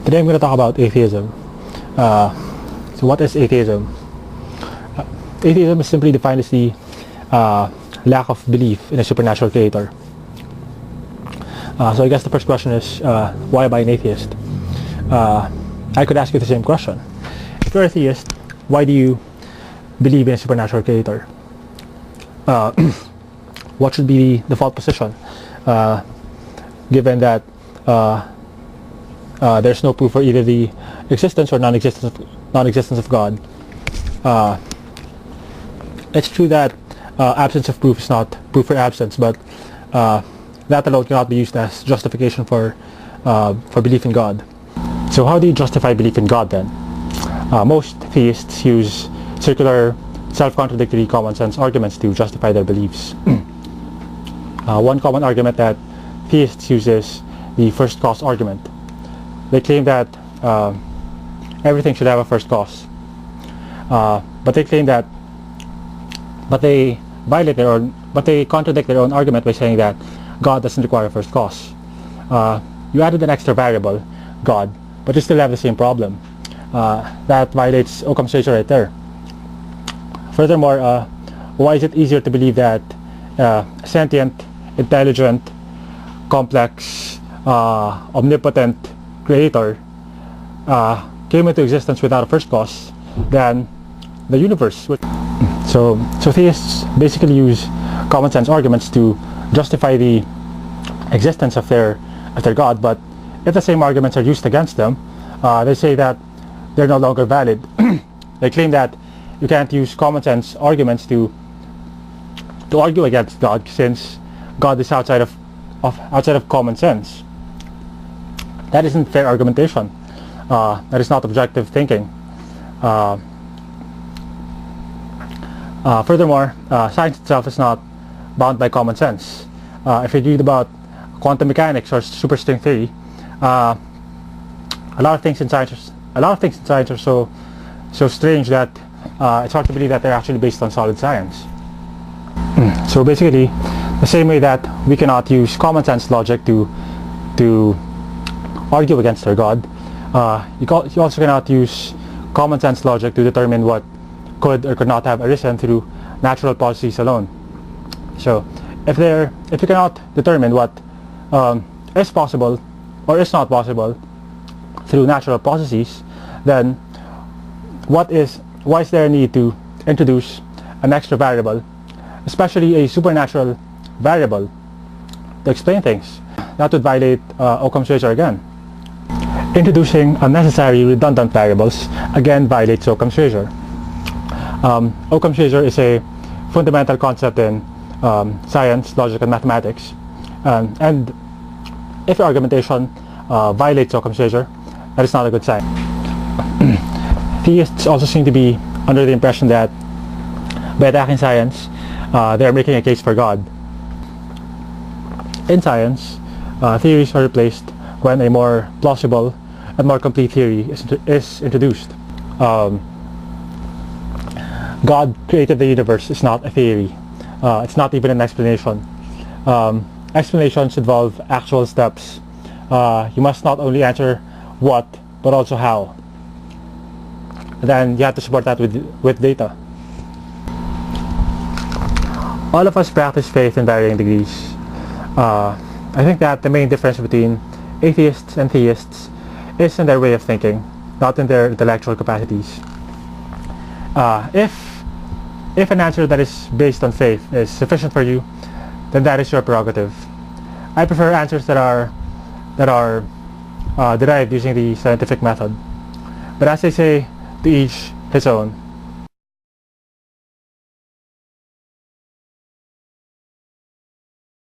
Today I'm going to talk about atheism. So what is atheism? Atheism is simply defined as the lack of belief in a supernatural creator. So I guess the first question is, why am I an atheist? I could ask you the same question. If you're an atheist, why do you believe in a supernatural creator? What should be the default position, given that there's no proof for either the existence or non-existence of God? It's true that absence of proof is not proof for absence, but that alone cannot be used as justification for belief in God. So how do you justify belief in God then? Most theists use circular, self-contradictory common sense arguments to justify their beliefs. One common argument that theists use is the first cause argument. They claim that everything should have a first cause, but they contradict their own argument by saying that God doesn't require a first cause. You added an extra variable, God, but you still have the same problem. That violates Occam's razor right there. Furthermore, why is it easier to believe that a sentient, intelligent, complex, omnipotent creator came into existence without a first cause than the universe? So theists basically use common sense arguments to justify the existence of their God, but if the same arguments are used against them, they say that they're no longer valid. They claim that you can't use common sense arguments to argue against God, since God is outside of common sense. That isn't fair argumentation. That is not objective thinking. Furthermore, science itself is not bound by common sense. If you read about quantum mechanics or superstring theory, a lot of things in science are so strange that it's hard to believe that they're actually based on solid science. So basically, the same way that we cannot use common sense logic to argue against our God, you also cannot use common sense logic to determine what could or could not have arisen through natural processes alone. So if you cannot determine what is possible or is not possible through natural processes, then why is there a need to introduce an extra variable, especially a supernatural variable, to explain things? That would violate Occam's razor again. Introducing unnecessary redundant variables again violates Occam's razor. Occam's razor is a fundamental concept in science, logic, and mathematics, and if your argumentation violates Occam's razor, that is not a good sign. Theists also seem to be under the impression that by attacking science, they are making a case for God. In science, theories are replaced when a more plausible and more complete theory is introduced. God created the universe is not a theory. It's not even an explanation. Explanations involve actual steps. You must not only answer what, but also how. Then you have to support that with data. All of us practice faith in varying degrees. I think that the main difference between atheists and theists is in their way of thinking, not in their intellectual capacities. If an answer that is based on faith is sufficient for you, then that is your prerogative. I prefer answers that are derived using the scientific method. But as they say, to each his own.